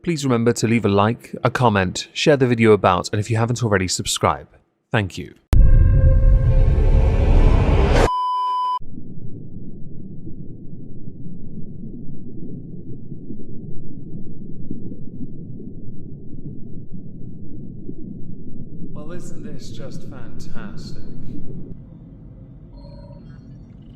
please remember to leave a like, a comment, share the video about, and if you haven't already, subscribe. Thank you. Well, isn't this just fantastic?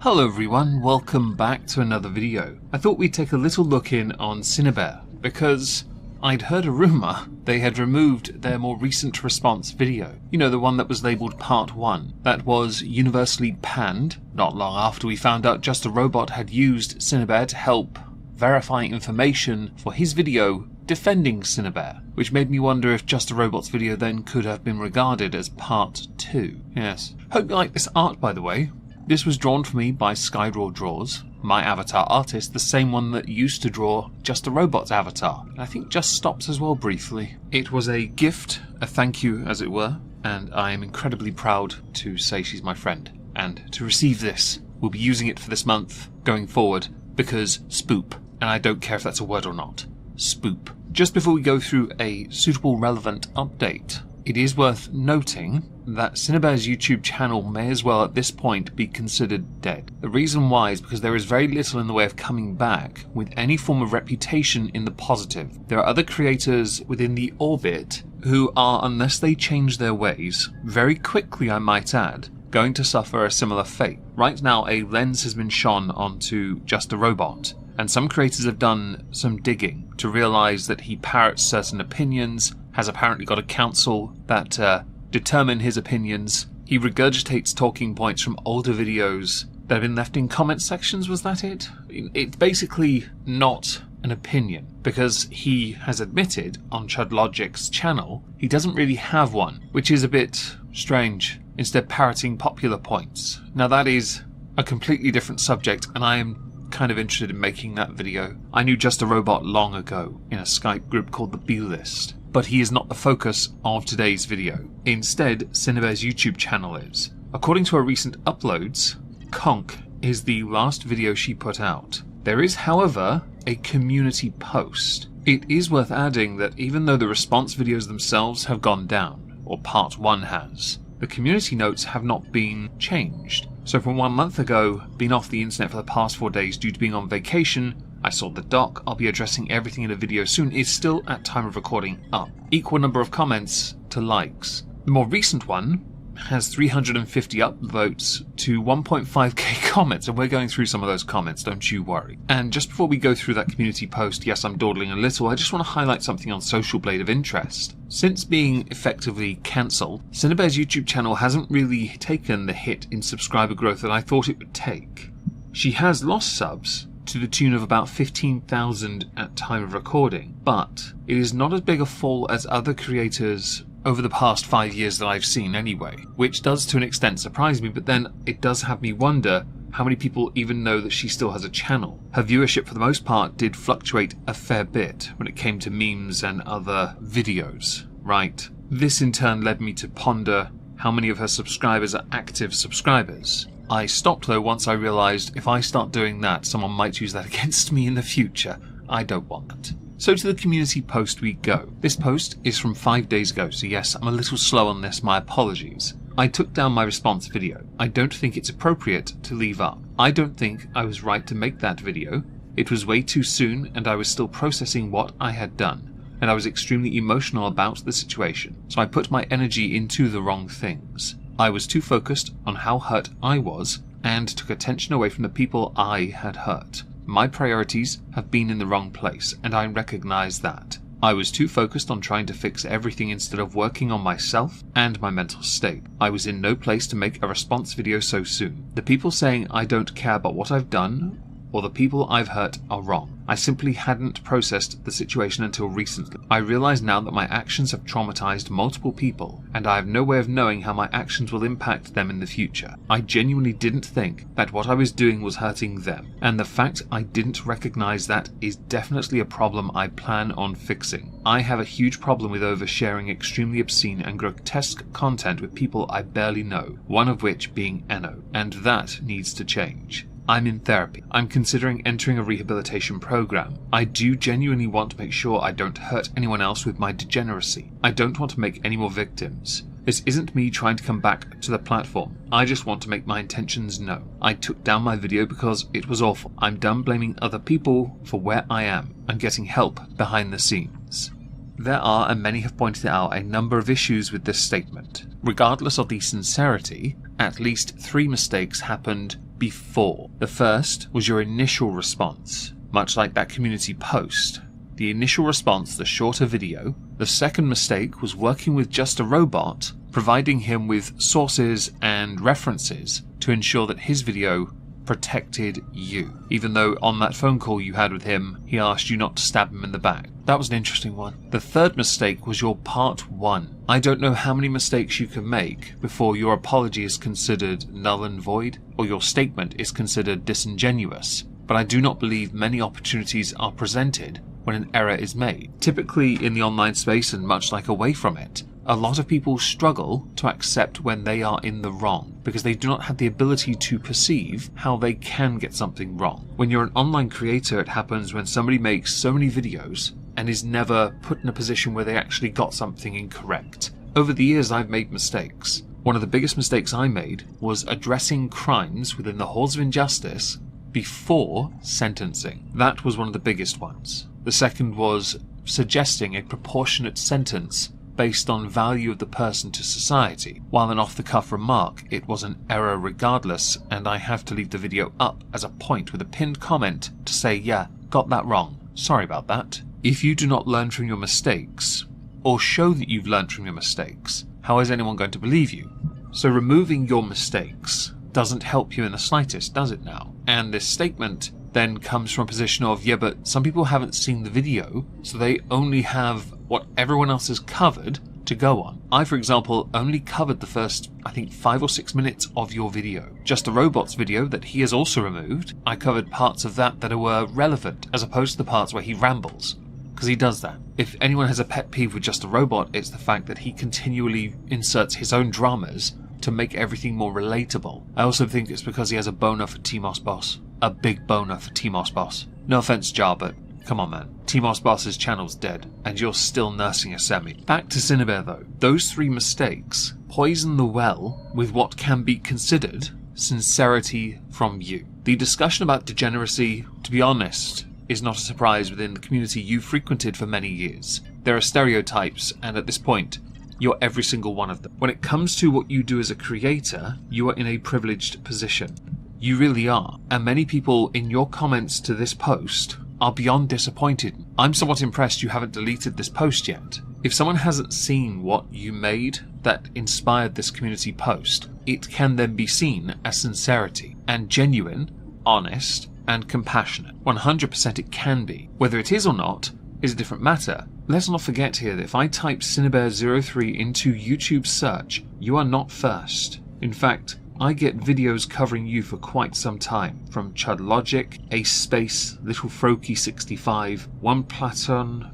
Hello everyone, welcome back to another video. I thought we'd take a little look in on Synnibear, because I'd heard a rumour they had removed their more recent response video. You know, the one that was labelled Part 1. That was universally panned, not long after we found out Just a Robot had used Synnibear to help verify information for his video defending Synnibear, which made me wonder if Just a Robot's video then could have been regarded as Part 2. Yes. Hope you like this art, by the way. This was drawn for me by Skydraw Draws, my avatar artist, the same one that used to draw Just a Robot's avatar. I think Just Stops as well briefly. It was a gift, a thank you as it were, and I am incredibly proud to say she's my friend. And to receive this, we'll be using it for this month going forward, because spoop, and I don't care if that's a word or not. Spoop. Just before we go through a suitable relevant update, it is worth noting that Synnibear's YouTube channel may as well at this point be considered dead. The reason why is because there is very little in the way of coming back with any form of reputation in the positive. There are other creators within the orbit who are, unless they change their ways, very quickly I might add, going to suffer a similar fate. Right now a lens has been shone onto Just a Robot, and some creators have done some digging to realise that he parrots certain opinions, has apparently got a council that determine his opinions. He regurgitates talking points from older videos that have been left in comment sections, was that it? It's basically not an opinion, because he has admitted on ChudLogic's channel he doesn't really have one, which is a bit strange, instead parroting popular points. Now that is a completely different subject, and I am kind of interested in making that video. I knew Just a Robot long ago in a Skype group called the B-List, but he is not the focus of today's video. Instead, Synnibear's YouTube channel is. According to her recent uploads, Conk is the last video she put out. There is, however, a community post. It is worth adding that even though the response videos themselves have gone down, or Part 1 has, the community notes have not been changed. So from 1 month ago, been off the internet for the past 4 days due to being on vacation, I saw the doc, I'll be addressing everything in a video soon, is still at time of recording up. Equal number of comments to likes. The more recent one has 350 upvotes to 1.5k comments, and we're going through some of those comments, don't you worry. And just before we go through that community post, yes, I'm dawdling a little, I just want to highlight something on Social Blade of interest. Since being effectively cancelled, Synnibear's YouTube channel hasn't really taken the hit in subscriber growth that I thought it would take. She has lost subs to the tune of about 15,000 at time of recording, but it is not as big a fall as other creators over the past 5 years that I've seen anyway, which does to an extent surprise me, but then it does have me wonder how many people even know that she still has a channel. Her viewership for the most part did fluctuate a fair bit when it came to memes and other videos, right? This in turn led me to ponder how many of her subscribers are active subscribers. I stopped though once I realised if I start doing that, someone might use that against me in the future. I don't want that. So to the community post we go. This post is from 5 days ago, so yes, I'm a little slow on this, my apologies. I took down my response video. I don't think it's appropriate to leave up. I don't think I was right to make that video. It was way too soon and I was still processing what I had done, and I was extremely emotional about the situation, so I put my energy into the wrong things. I was too focused on how hurt I was and took attention away from the people I had hurt. My priorities have been in the wrong place, and I recognise that. I was too focused on trying to fix everything instead of working on myself and my mental state. I was in no place to make a response video so soon. The people saying I don't care about what I've done or the people I've hurt are wrong. I simply hadn't processed the situation until recently. I realise now that my actions have traumatised multiple people, and I have no way of knowing how my actions will impact them in the future. I genuinely didn't think that what I was doing was hurting them, and the fact I didn't recognise that is definitely a problem I plan on fixing. I have a huge problem with oversharing extremely obscene and grotesque content with people I barely know, one of which being Enno, and that needs to change. I'm in therapy. I'm considering entering a rehabilitation program. I do genuinely want to make sure I don't hurt anyone else with my degeneracy. I don't want to make any more victims. This isn't me trying to come back to the platform. I just want to make my intentions known. I took down my video because it was awful. I'm done blaming other people for where I am. I'm getting help behind the scenes. There are, and many have pointed out, a number of issues with this statement. Regardless of the sincerity, at least 3 mistakes happened before. The first was your initial response, much like that community post. The initial response, the shorter video. The second mistake was working with just a robot, providing him with sources and references to ensure that his video protected you, even though on that phone call you had with him, he asked you not to stab him in the back. That was an interesting one. The third mistake was your part 1. I don't know how many mistakes you can make before your apology is considered null and void, or your statement is considered disingenuous, but I do not believe many opportunities are presented when an error is made. Typically in the online space, and much like away from it, a lot of people struggle to accept when they are in the wrong because they do not have the ability to perceive how they can get something wrong. When you're an online creator, it happens when somebody makes so many videos and is never put in a position where they actually got something incorrect. Over the years, I've made mistakes. One of the biggest mistakes I made was addressing crimes within the halls of injustice before sentencing. That was one of the biggest ones. The second was suggesting a proportionate sentence based on value of the person to society. While an off-the-cuff remark, it was an error regardless, and I have to leave the video up as a point with a pinned comment to say, yeah, got that wrong. Sorry about that. If you do not learn from your mistakes, or show that you've learned from your mistakes, how is anyone going to believe you? So removing your mistakes doesn't help you in the slightest, does it now? And this statement then comes from a position of, yeah, but some people haven't seen the video, so they only have what everyone else has covered to go on. I, for example, only covered the first, I think, 5 or 6 minutes of your video. Just a Robot's video that he has also removed, I covered parts of that were relevant, as opposed to the parts where he rambles. Because he does that. If anyone has a pet peeve with Just a Robot, it's the fact that he continually inserts his own dramas to make everything more relatable. I also think it's because he has a boner for T-Moss Boss. A big boner for T-Moss Boss. No offense, Jar, but come on, man. T-Moss Boss's channel's dead, and you're still nursing a semi. Back to Synnibear, though. Those 3 mistakes poison the well with what can be considered sincerity from you. The discussion about degeneracy, to be honest, is not a surprise within the community you've frequented for many years. There are stereotypes, and at this point, you're every single one of them. When it comes to what you do as a creator, you are in a privileged position. You really are. And many people in your comments to this post are beyond disappointed. I'm somewhat impressed you haven't deleted this post yet. If someone hasn't seen what you made that inspired this community post, it can then be seen as sincerity and genuine, honest, and compassionate. 100% it can be. Whether it is or not is a different matter. Let's not forget here that if I type Synnibear03 into YouTube search, you are not first. In fact, I get videos covering you for quite some time, from Chud Logic, Ace Space, Little Froky 65, One Platon,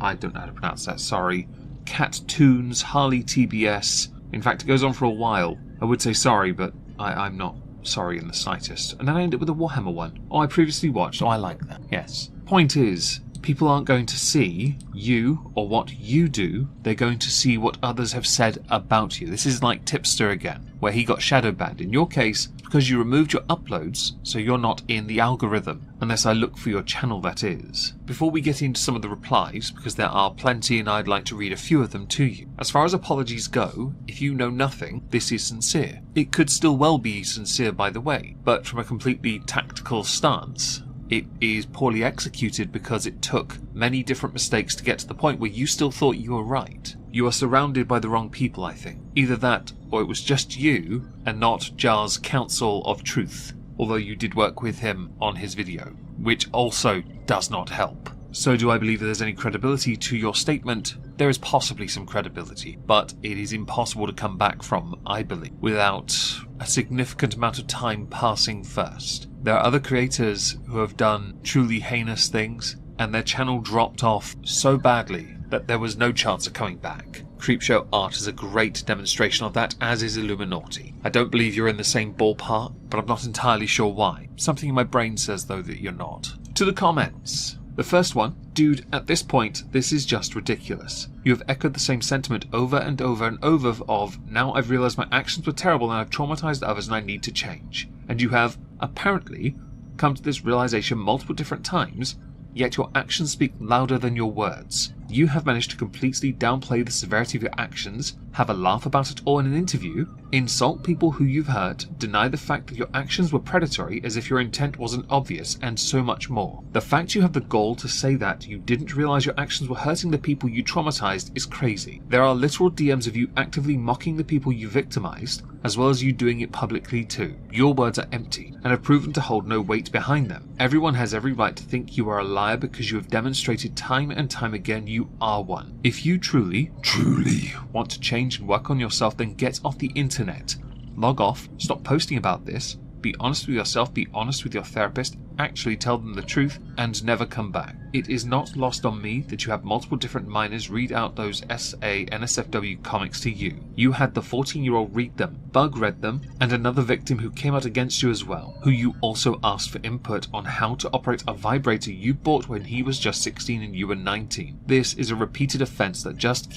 I don't know how to pronounce that, sorry, Cat Toons, Harley TBS. In fact, it goes on for a while. I would say sorry, but I'm not sorry in the slightest. And then I end up with a Warhammer one. Oh, I previously watched. Oh, I like that. Yes. Point is, people aren't going to see you or what you do. They're going to see what others have said about you. This is like Tipster again, where he got shadow banned. In your case, because you removed your uploads, so you're not in the algorithm, unless I look for your channel, that is. Before we get into some of the replies, because there are plenty and I'd like to read a few of them to you. As far as apologies go, if you know nothing, this is sincere. It could still well be sincere, by the way, but from a completely tactical stance, it is poorly executed because it took many different mistakes to get to the point where you still thought you were right. You are surrounded by the wrong people, I think. Either that, or it was just you, and not Jar's counsel of truth, although you did work with him on his video, which also does not help. So do I believe that there's any credibility to your statement? There is possibly some credibility, but it is impossible to come back from, I believe, without a significant amount of time passing first. There are other creators who have done truly heinous things, and their channel dropped off so badly that there was no chance of coming back. Creepshow art is a great demonstration of that, as is Illuminati. I don't believe you're in the same ballpark, but I'm not entirely sure why. Something in my brain says, though, that you're not. To the comments. The first one, dude, at this point, this is just ridiculous. You have echoed the same sentiment over and over and over of, now I've realised my actions were terrible and I've traumatised others and I need to change. And you have, apparently, come to this realisation multiple different times, yet your actions speak louder than your words. You have managed to completely downplay the severity of your actions, have a laugh about it all in an interview, insult people who you've hurt, deny the fact that your actions were predatory as if your intent wasn't obvious, and so much more. The fact you have the gall to say that you didn't realise your actions were hurting the people you traumatised is crazy. There are literal DMs of you actively mocking the people you victimised, as well as you doing it publicly too. Your words are empty, and have proven to hold no weight behind them. Everyone has every right to think you are a liar because you have demonstrated time and time again you are one. If you truly want to change and work on yourself, then get off the internet. Log off, stop posting about this, be honest with yourself, be honest with your therapist, actually tell them the truth, and never come back. It is not lost on me that you have multiple different minors read out those SA NSFW comics to you. You had the 14-year-old read them, Bug read them, and another victim who came out against you as well, who you also asked for input on how to operate a vibrator you bought when he was just 16 and you were 19. This is a repeated offence that just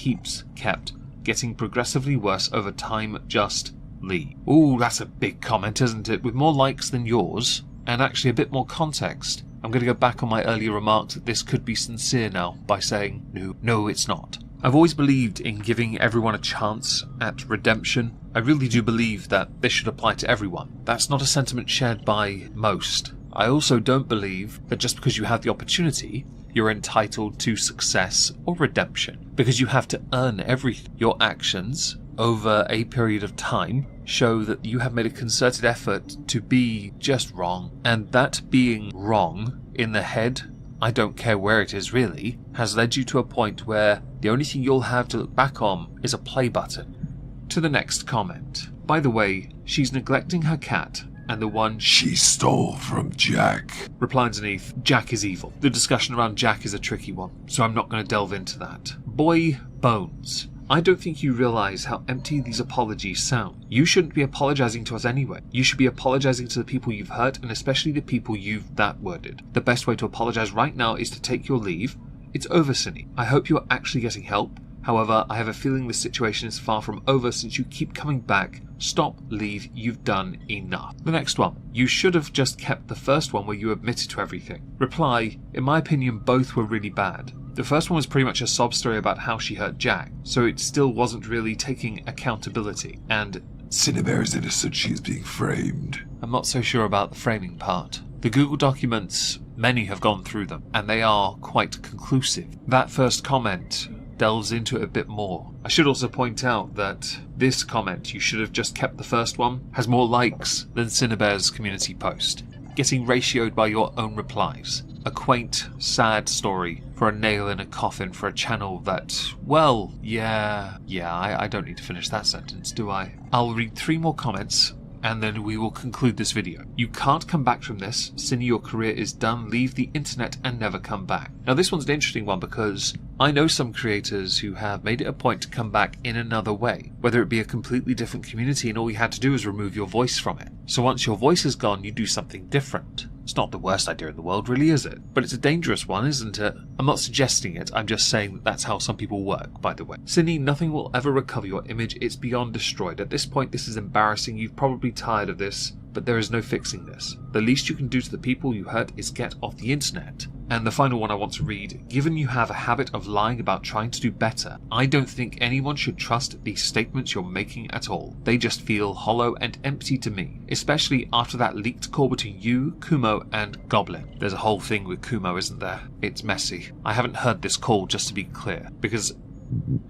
kept getting progressively worse over time. Just Lee. Ooh, that's a big comment, isn't it? With more likes than yours, and actually a bit more context. I'm going to go back on my earlier remarks that this could be sincere now by saying, no, it's not. I've always believed in giving everyone a chance at redemption. I really do believe that this should apply to everyone. That's not a sentiment shared by most. I also don't believe that just because you have the opportunity, you're entitled to success or redemption, because you have to earn everything. Your actions over a period of time show that you have made a concerted effort to be just wrong, and that being wrong in the head, I don't care where it is really, has led you to a point where the only thing you'll have to look back on is a play button. To the next comment. By the way, she's neglecting her cat, and the one she stole from Jack. Reply underneath, Jack is evil. The discussion around Jack is a tricky one, so I'm not going to delve into that. Boy Bones. I don't think you realise how empty these apologies sound. You shouldn't be apologising to us anyway. You should be apologising to the people you've hurt, and especially the people you've that worded. The best way to apologise right now is to take your leave. It's over, Cinny. I hope you are actually getting help. However, I have a feeling the situation is far from over since you keep coming back. Stop, leave, you've done enough. The next one. You should have just kept the first one where you admitted to everything. Reply, in my opinion, both were really bad. The first one was pretty much a sob story about how she hurt Jack, so it still wasn't really taking accountability. And Synnibear is innocent, she is being framed. I'm not so sure about the framing part. The Google documents, many have gone through them, and they are quite conclusive. That first comment delves into it a bit more. I should also point out that this comment, you should have just kept the first one, has more likes than Synnibear's community post, getting ratioed by your own replies. A quaint, sad story for a nail in a coffin for a channel that, well, I don't need to finish that sentence, do I? I'll read 3 more comments, and then we will conclude this video. You can't come back from this. Cinny, your career is done. Leave the internet and never come back. Now this one's an interesting one because I know some creators who have made it a point to come back in another way, whether it be a completely different community and all you had to do is remove your voice from it. So once your voice is gone, you do something different. It's not the worst idea in the world, really, is it? But it's a dangerous one, isn't it? I'm not suggesting it, I'm just saying that that's how some people work, by the way. Cinny, nothing will ever recover your image, it's beyond destroyed. At this point, this is embarrassing, you've probably tired of this, but there is no fixing this. The least you can do to the people you hurt is get off the internet. And the final one I want to read, given you have a habit of lying about trying to do better, I don't think anyone should trust these statements you're making at all. They just feel hollow and empty to me, especially after that leaked call between you, Kumo, and Goblin. There's a whole thing with Kumo, isn't there? It's messy. I haven't heard this call, just to be clear, because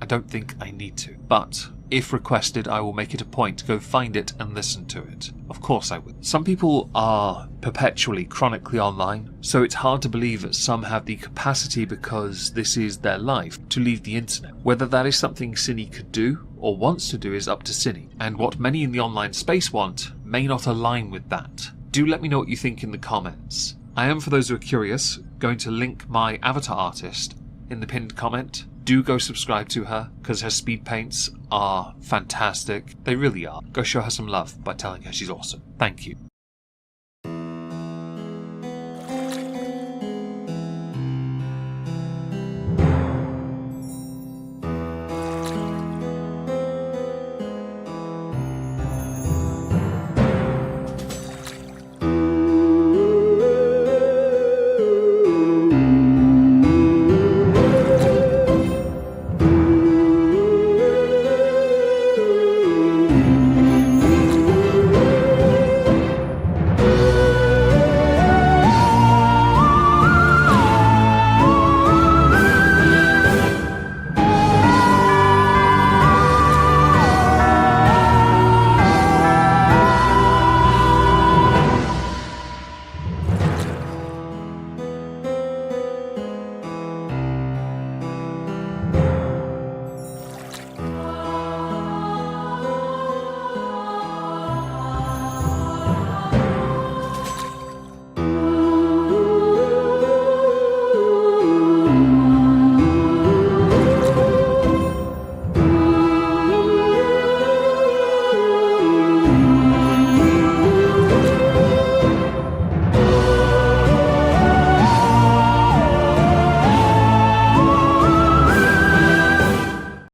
I don't think I need to. But if requested, I will make it a point to go find it and listen to it. Of course I will. Some people are perpetually, chronically online, so it's hard to believe that some have the capacity, because this is their life, to leave the internet. Whether that is something Cinny could do, or wants to do, is up to Cinny, and what many in the online space want may not align with that. Do let me know what you think in the comments. I am, for those who are curious, going to link my avatar artist in the pinned comment. do go subscribe to her, because her speed paints are fantastic. They really are. Go show her some love by telling her she's awesome. Thank you.